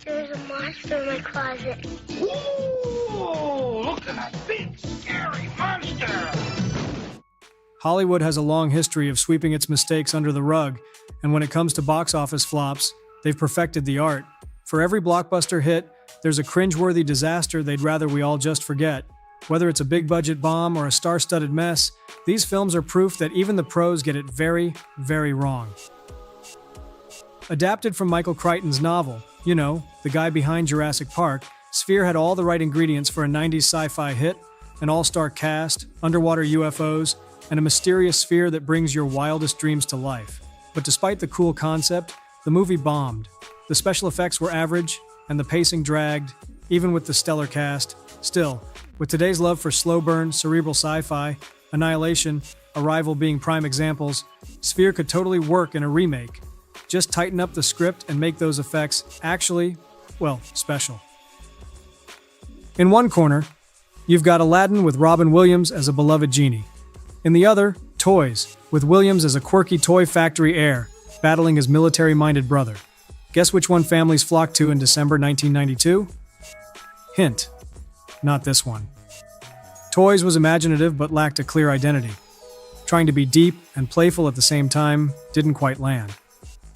There's a monster in my closet. Ooh, look at that big, scary monster! Hollywood has a long history of sweeping its mistakes under the rug, and when it comes to box office flops, they've perfected the art. For every blockbuster hit, there's a cringeworthy disaster they'd rather we all just forget. Whether it's a big-budget bomb or a star-studded mess, these films are proof that even the pros get it very, very wrong. Adapted from Michael Crichton's novel, you know, the guy behind Jurassic Park, Sphere had all the right ingredients for a 90s sci-fi hit, an all-star cast, underwater UFOs, and a mysterious sphere that brings your wildest dreams to life. But despite the cool concept, the movie bombed. The special effects were average, and the pacing dragged, even with the stellar cast. Still, with today's love for slow burn, cerebral sci-fi, Annihilation, Arrival being prime examples, Sphere could totally work in a remake. Just tighten up the script and make those effects actually, well, special. In one corner, you've got Aladdin with Robin Williams as a beloved genie. In the other, Toys, with Williams as a quirky toy factory heir, battling his military-minded brother. Guess which one families flocked to in December 1992? Hint, not this one. Toys was imaginative but lacked a clear identity. Trying to be deep and playful at the same time didn't quite land.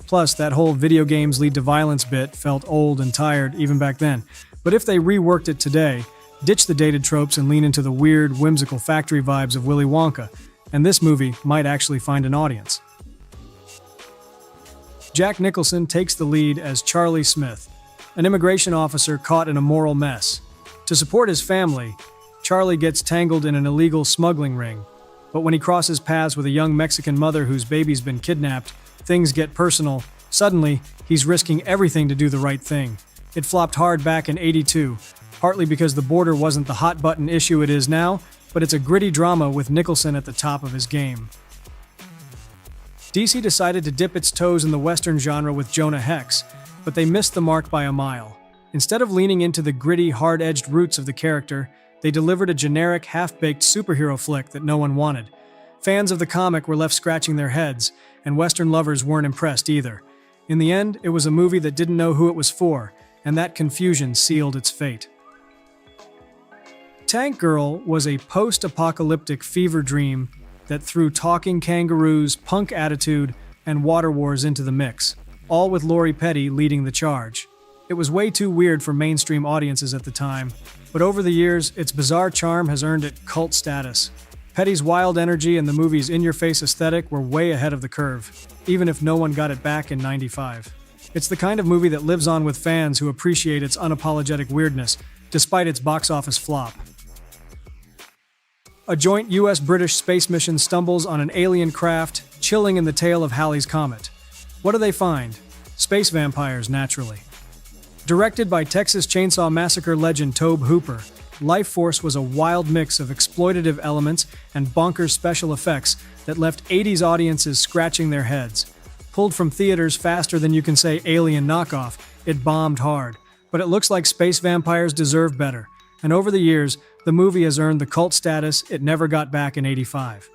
Plus, that whole video games lead to violence bit felt old and tired even back then. But if they reworked it today, ditch the dated tropes and lean into the weird, whimsical factory vibes of Willy Wonka, and this movie might actually find an audience. Jack Nicholson takes the lead as Charlie Smith, an immigration officer caught in a moral mess. To support his family, Charlie gets tangled in an illegal smuggling ring, but when he crosses paths with a young Mexican mother whose baby's been kidnapped, things get personal. Suddenly, he's risking everything to do the right thing. It flopped hard back in '82, partly because the border wasn't the hot-button issue it is now, but it's a gritty drama with Nicholson at the top of his game. DC decided to dip its toes in the Western genre with Jonah Hex, but they missed the mark by a mile. Instead of leaning into the gritty, hard-edged roots of the character, they delivered a generic, half-baked superhero flick that no one wanted. Fans of the comic were left scratching their heads, and Western lovers weren't impressed either. In the end, it was a movie that didn't know who it was for, and that confusion sealed its fate. Tank Girl was a post-apocalyptic fever dream that threw talking kangaroos, punk attitude, and water wars into the mix, all with Lori Petty leading the charge. It was way too weird for mainstream audiences at the time, but over the years, its bizarre charm has earned it cult status. Petty's wild energy and the movie's in-your-face aesthetic were way ahead of the curve, even if no one got it back in '95. It's the kind of movie that lives on with fans who appreciate its unapologetic weirdness, despite its box office flop. A joint US-British space mission stumbles on an alien craft, chilling in the tail of Halley's Comet. What do they find? Space vampires, naturally. Directed by Texas Chainsaw Massacre legend Tobe Hooper, Lifeforce was a wild mix of exploitative elements and bonkers special effects that left '80s audiences scratching their heads. Pulled from theaters faster than you can say Alien knockoff, it bombed hard. But it looks like space vampires deserve better, and over the years, the movie has earned the cult status it never got back in '85.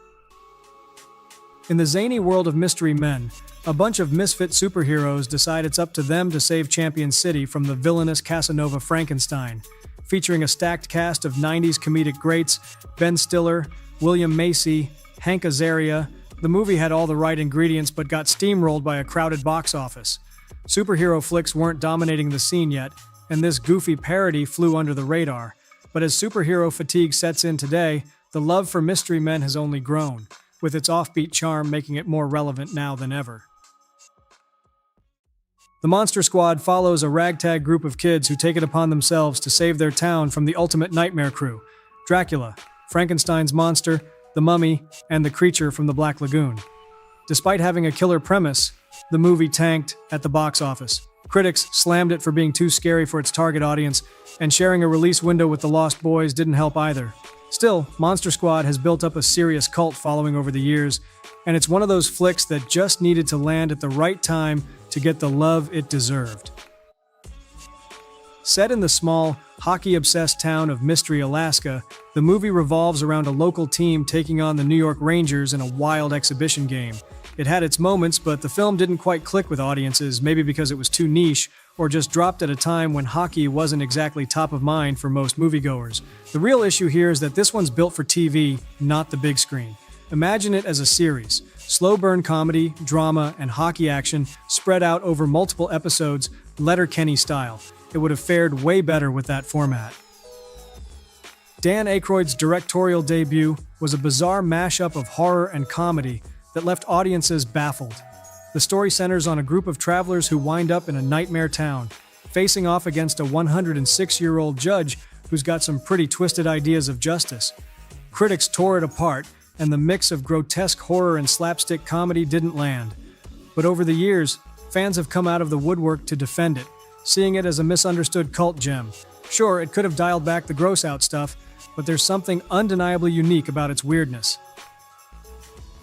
In the zany world of Mystery Men, a bunch of misfit superheroes decide it's up to them to save Champion City from the villainous Casanova Frankenstein. Featuring a stacked cast of '90s comedic greats, Ben Stiller, William Macy, Hank Azaria, the movie had all the right ingredients but got steamrolled by a crowded box office. Superhero flicks weren't dominating the scene yet, and this goofy parody flew under the radar. But as superhero fatigue sets in today, the love for Mystery Men has only grown, with its offbeat charm making it more relevant now than ever. The Monster Squad follows a ragtag group of kids who take it upon themselves to save their town from the ultimate nightmare crew: Dracula, Frankenstein's monster, the Mummy, and the creature from the Black Lagoon. Despite having a killer premise, the movie tanked at the box office. Critics slammed it for being too scary for its target audience, and sharing a release window with the Lost Boys didn't help either. Still, Monster Squad has built up a serious cult following over the years, and it's one of those flicks that just needed to land at the right time to get the love it deserved. Set in the small, hockey-obsessed town of Mystery, Alaska, the movie revolves around a local team taking on the New York Rangers in a wild exhibition game. It had its moments, but the film didn't quite click with audiences, maybe because it was too niche, or just dropped at a time when hockey wasn't exactly top of mind for most moviegoers. The real issue here is that this one's built for TV, not the big screen. Imagine it as a series. Slow burn comedy, drama, and hockey action spread out over multiple episodes, Letterkenny style. It would have fared way better with that format. Dan Aykroyd's directorial debut was a bizarre mashup of horror and comedy that left audiences baffled. The story centers on a group of travelers who wind up in a nightmare town, facing off against a 106-year-old judge who's got some pretty twisted ideas of justice. Critics tore it apart, and the mix of grotesque horror and slapstick comedy didn't land. But over the years, fans have come out of the woodwork to defend it, seeing it as a misunderstood cult gem. Sure, it could have dialed back the gross-out stuff, but there's something undeniably unique about its weirdness.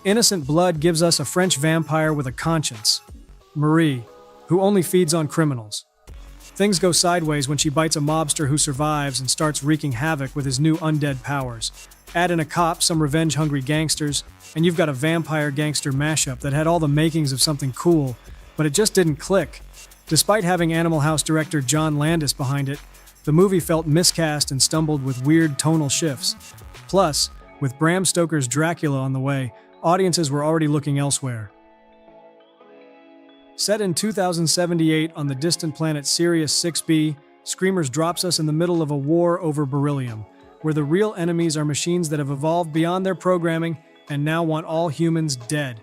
Innocent Blood gives us a French vampire with a conscience, Marie, who only feeds on criminals. Things go sideways when she bites a mobster who survives and starts wreaking havoc with his new undead powers. Add in a cop, some revenge-hungry gangsters, and you've got a vampire-gangster mashup that had all the makings of something cool, but it just didn't click. Despite having Animal House director John Landis behind it, the movie felt miscast and stumbled with weird tonal shifts. Plus, with Bram Stoker's Dracula on the way, audiences were already looking elsewhere. Set in 2078 on the distant planet Sirius 6b, Screamers drops us in the middle of a war over beryllium, where the real enemies are machines that have evolved beyond their programming and now want all humans dead.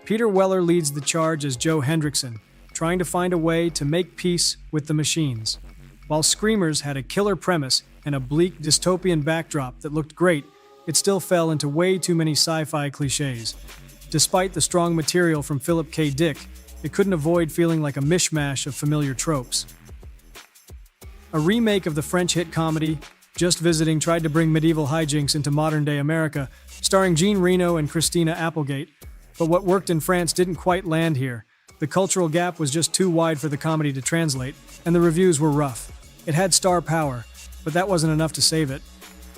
Peter Weller leads the charge as Joe Hendrickson, trying to find a way to make peace with the machines. While Screamers had a killer premise and a bleak dystopian backdrop that looked great, it still fell into way too many sci-fi cliches. Despite the strong material from Philip K. Dick, it couldn't avoid feeling like a mishmash of familiar tropes. A remake of the French hit comedy Just Visiting tried to bring medieval hijinks into modern-day America, starring Jean Reno and Christina Applegate, but what worked in France didn't quite land here. The cultural gap was just too wide for the comedy to translate, and the reviews were rough. It had star power, but that wasn't enough to save it.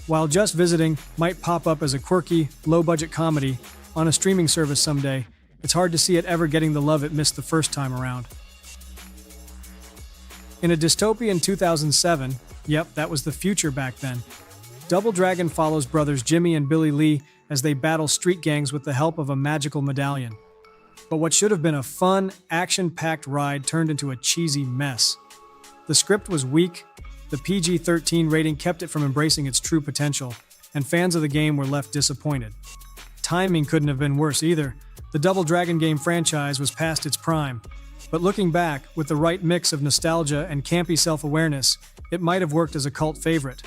While Just Visiting might pop up as a quirky, low-budget comedy on a streaming service someday, it's hard to see it ever getting the love it missed the first time around. In a dystopian 2007, yep, that was the future back then, Double Dragon follows brothers Jimmy and Billy Lee as they battle street gangs with the help of a magical medallion. But what should have been a fun, action-packed ride turned into a cheesy mess. The script was weak, the PG-13 rating kept it from embracing its true potential, and fans of the game were left disappointed. Timing couldn't have been worse either. The Double Dragon game franchise was past its prime, but looking back, with the right mix of nostalgia and campy self-awareness, it might have worked as a cult favorite.